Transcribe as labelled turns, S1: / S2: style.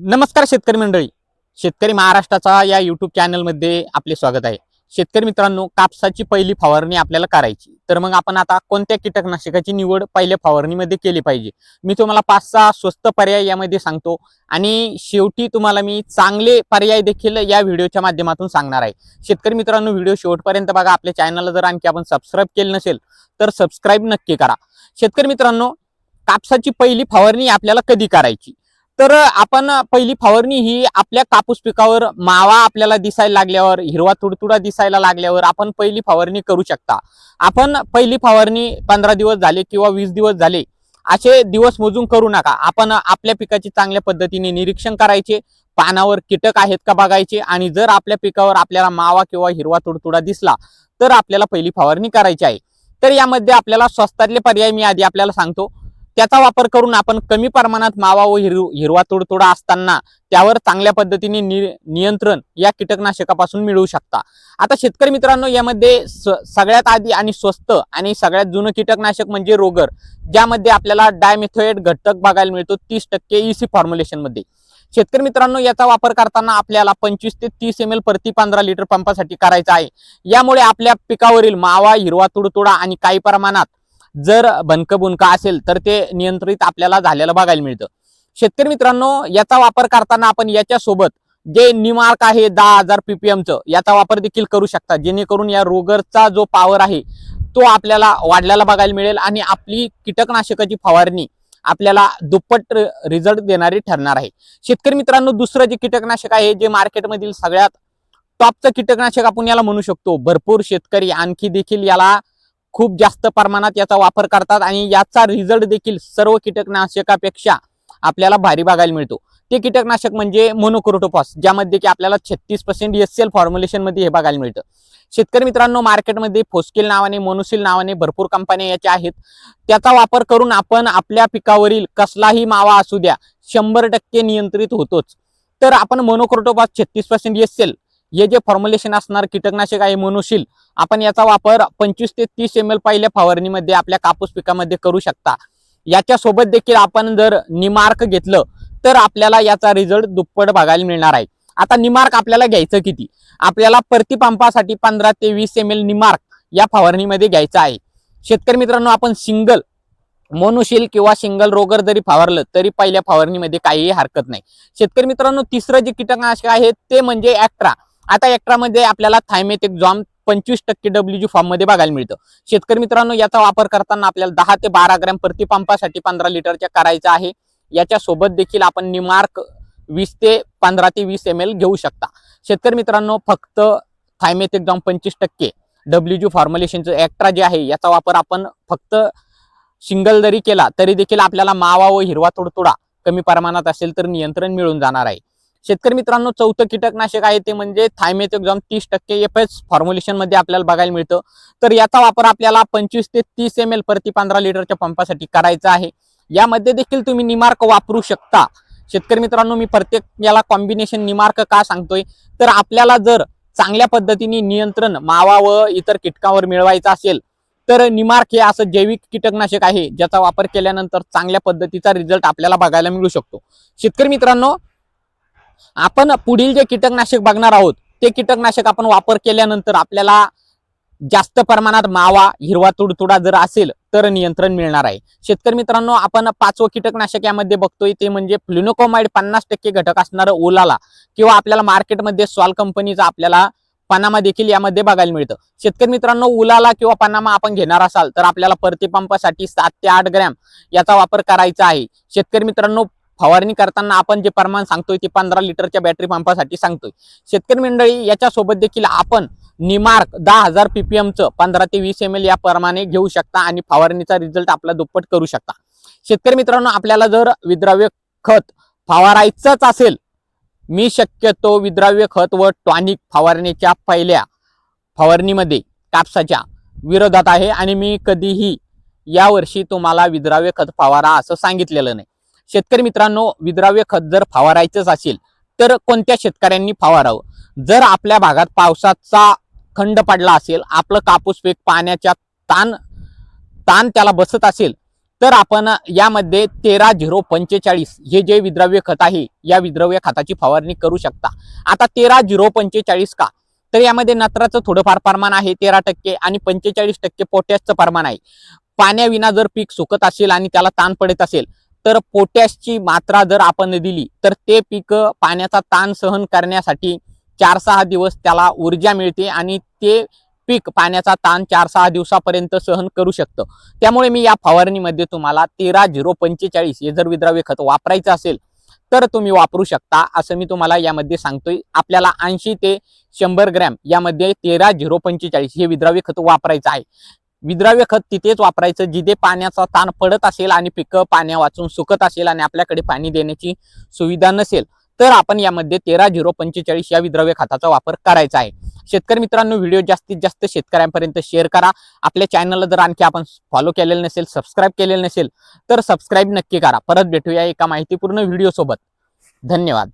S1: नमस्कार शेतकरी मंडळी. शेतकरी महाराष्ट्राचा या YouTube चॅनलमध्ये आपले स्वागत आहे. शेतकरी मित्रांनो, कापसाची पहिली फवारणी आपल्याला करायची, तर मग आपण आता कोणत्या कीटकनाशकाची निवड पहिल्या फवारणीमध्ये केली पाहिजे, मी तुम्हाला 5-6 स्वस्त पर्याय यामध्ये सांगतो आणि शेवटी तुम्हाला मी चांगले पर्याय देखील या व्हिडिओच्या माध्यमातून सांगणार आहे. शेतकरी मित्रांनो, व्हिडिओ शेवटपर्यंत बघा. आपल्या चॅनलला जर आणखी आपण सबस्क्राईब केलं नसेल तर सबस्क्राईब नक्की करा. शेतकरी मित्रांनो, कापसाची पहिली फवारणी आपल्याला कधी करायची, तर आपण पहिली फवारणी ही आपल्या कापूस पिकावर मावा आपल्याला दिसायला लागल्यावर, हिरवा तुडतुडा दिसायला लागल्यावर आपण पहिली फवारणी करू शकता. आपण पहिली फवारणी 15 दिवस झाले किंवा 20 दिवस झाले असे दिवस मोजून करू नका. आपण आपल्या पिकाची चांगल्या पद्धतीने निरीक्षण करायचे, पानावर कीटक आहेत का बघायचे, आणि जर आपल्या पिकावर आपल्याला मावा किंवा हिरवा तुडतुडा दिसला तर आपल्याला पहिली फवारणी करायची आहे. तर यामध्ये आपल्याला स्वस्तातले पर्याय मी आधी आपल्याला सांगतो. त्याचा वापर करून आपण कमी प्रमाणात मावा व हिरवा तुडतुडा असताना त्यावर चांगल्या पद्धतीने नियंत्रण या कीटकनाशकापासून मिळवू शकता. आता शेतकरी मित्रांनो, यामध्ये सगळ्यात आधी आणि स्वस्त आणि सगळ्यात जुनं कीटकनाशक म्हणजे रोगर, ज्यामध्ये आपल्याला डायमेथोएट घटक बघायला मिळतो 30% EC फॉर्म्युलेशन मध्ये. शेतकरी मित्रांनो, याचा वापर करताना आपल्याला 25 ते 30 ml प्रति 15 लिटर पंपासाठी करायचा आहे. यामुळे आपल्या पिकावरील मावा, हिरवा तुडतुडा आणि काही प्रमाणात जर बनकबुनका असेल तर ते नियंत्रित आपल्याला झालेलं बघायला मिळतं. शेतकरी मित्रांनो, याचा वापर करताना आपण याच्या सोबत जे निमार्क आहे 10,000 ppm चं, याचा वापर देखील करू शकता, जेणेकरून या रोगरचा जो पॉवर आहे तो आपल्याला वाढलेला बघायला मिळेल आणि आपली कीटकनाशकाची फवारणी आपल्याला दुप्पट रिझल्ट देणारी ठरणार आहे. शेतकरी मित्रांनो, दुसरं जे कीटकनाशक आहे, जे मार्केटमधील सगळ्यात टॉपचं कीटकनाशक आपण याला म्हणू शकतो. भरपूर शेतकरी आणखी देखील याला खूप जास्त प्रमाणात याचा वापर करतात आणि याचा रिझल्ट देखील सर्व कीटकनाशकापेक्षा आपल्याला भारी बघायला मिळतो. ते कीटकनाशक म्हणजे मोनोक्रोटोफॉस, ज्यामध्ये की आपल्याला 36% SCL फॉर्म्युलेशन मध्ये हे बघायला मिळतं. शेतकरी मित्रांनो, मार्केटमध्ये फोस्किल नावाने, मोनोसिल नावाने भरपूर कंपन्या याच्या आहेत. त्याचा वापर करून आपण आपल्या पिकावरील कसलाही मावा असू द्या 100% नियंत्रित होतोच. तर आपण मोनोक्रोटोफॉस 36% SCL हे जे फॉर्म्युलेशन असणार कीटकनाशक आहे मोनोसिल, आपण याचा वापर 25 ते 30 ml पहिल्या फवारणीमध्ये आपल्या कापूस पिकामध्ये करू शकता. याच्या सोबत देखील आपण जर निमार्क घेतलं तर आपल्याला याचा रिझल्ट दुप्पट बघायला मिळणार आहे. आता निमार्क आपल्याला घ्यायचं किती? आपल्याला प्रति पंपासाठी 15 ते 20 ml निमार्क या फवारणीमध्ये घ्यायचं आहे. शेतकरी मित्रांनो, आपण सिंगल मोनोशिल किंवा सिंगल रोगर जरी फवारलं तरी पहिल्या फवारणीमध्ये काहीही हरकत नाही. शेतकरी मित्रांनो, तिसरं जे कीटकनाशक आहे ते म्हणजे ऍक्ट्रा. आता ऍक्ट्रामध्ये आपल्याला थायमेथेक्झॉम 25% WG फॉर्म मध्ये बघायला मिळतं. शेतकरी मित्रांनो, याचा वापर करताना आपल्याला 10 ते 12 ग्रॅम प्रति पंपासाठी 15 लिटरच्या करायचा आहे. याच्या सोबत देखील आपण निमार्क 15 ते 20 ml घेऊ शकता. शेतकरी मित्रांनो, फक्त थायमेथेक्झॉम 25% WG फॉर्म्युलेशनचं ऍक्ट्रा जे आहे याचा वापर आपण फक्त सिंगल जरी केला तरी देखील आपल्याला मावा व हिरवा तुडतुडा कमी प्रमाणात असेल तर नियंत्रण मिळून जाणार आहे. शेतकरी मित्रांनो, चौथं कीटकनाशक आहे ते म्हणजे थायमेथेक्झॉम 30% FS फॉर्म्युलेशन मध्ये आपल्याला बघायला मिळतं. तर याचा वापर आपल्याला 25 ते 30 ml प्रति 15 लिटरच्या पंपासाठी करायचा आहे. यामध्ये देखील तुम्ही निमार्क वापरू शकता. शेतकरी मित्रांनो, मी प्रत्येक याला कॉम्बिनेशन निमार्क का सांगतोय, तर आपल्याला जर चांगल्या पद्धतीने नियंत्रण मावा व इतर कीटकांवर मिळवायचं असेल तर निमार्क हे असं जैविक कीटकनाशक आहे ज्याचा वापर केल्यानंतर चांगल्या पद्धतीचा रिझल्ट आपल्याला बघायला मिळू शकतो. शेतकरी मित्रांनो, आपण पुढील जे कीटकनाशक बघणार आहोत ते कीटकनाशक आपण वापर केल्यानंतर आपल्याला जास्त प्रमाणात मावा, हिरवा तुडतुडा जर असेल तर नियंत्रण मिळणार आहे. शेतकरी मित्रांनो, आपण 5वं कीटकनाशक यामध्ये बघतोय ते म्हणजे फ्लुनोकोमाइड 50% घटक असणारं ओलाला, किंवा आपल्याला मार्केटमध्ये सॉल कंपनीचा आपल्याला पनामा देखील यामध्ये बघायला मिळतं. शेतकरी मित्रांनो, उलाला किंवा पनामा आपण घेणार असाल तर आपल्याला प्रति पंपासाठी 7 ते 8 ग्रॅम याचा वापर करायचा आहे. शेतकरी मित्रांनो, फवारणी करताना आपण जे प्रमाण सांगतोय ते 15 लिटरच्या बॅटरी पंपासाठी सांगतोय. शेतकरी मंडळी, याच्या सोबत देखील आपण निमार्क 10,000 ppm चं 15 ते 20 ml या प्रमाणे घेऊ शकता आणि फवारणीचा रिझल्ट आपला दुप्पट करू शकता. शेतकरी मित्रांनो, आपल्याला जर विद्राव्य खत फवारायचंच असेल, मी शक्यतो विद्राव्य खत व टॉनिक फवारणीच्या पहिल्या फवारणीमध्ये कापसाच्या विरोधात आहे आणि मी कधीही यावर्षी तुम्हाला विद्राव्य खत फवारा असं सांगितलेलं नाही. शेतकरी मित्रांनो, विद्राव्य खत जर फवारायचंच असेल तर कोणत्या शेतकऱ्यांनी फवारावं? जर आपल्या भागात पावसाचा खंड पडला असेल, आपलं कापूस पीक पाण्याच्या ताण त्याला बसत असेल तर आपण यामध्ये 13-0-45 हे जे विद्रव्य खत आहे या विद्रव्य खताची फवारणी करू शकता। आता 13-0-45 का, तर यामध्ये नत्राचं थोडंफार प्रमाण आहे 13% आणि 45% पोटॅशचं प्रमाण आहे। पाण्याविना जर पीक सुकत असेल आणि त्याला ताण पडत असेल तर पोटॅशची मात्रा जर आपण दिली तर ते पीक पाण्याचा ताण सहन करण्यासाठी 4-6 दिवस त्याला ऊर्जा मिळते आणि ते पीक पाण्याचा ताण 4-6 दिवसापर्यंत सहन करू शकतं। त्यामुळे मी या फवारणीमध्ये तुम्हाला 13-0-45 हे जर विद्रव्य खत वापरायचं असेल तर तुम्ही वापरू शकता, असं मी तुम्हाला यामध्ये सांगतोय। आपल्याला 80 ते 100 ग्रॅम यामध्ये 13-0-45 हे विद्रव्य खत वापरायचं आहे। विद्रव्य खत तिथेच वापरायचं जिथे पाण्याचा ताण पडत असेल आणि पिकं पाण्या वाचून सुकत असेल आणि आपल्याकडे पाणी देण्याची सुविधा नसेल तर आपण यामध्ये 13-0-45 या विद्रव्य खताचा वापर करायचा आहे। शेतकरी मित्रांनो, व्हिडिओ जास्तीत जास्त शेतकऱ्यांपर्यंत शेअर करा। आपल्या चॅनलला जर आणखी आपण फॉलो केलेलं नसेल, सबस्क्राईब केलेलं नसेल तर सबस्क्राईब नक्की करा। परत भेटूया एका माहितीपूर्ण व्हिडिओ सोबत। धन्यवाद।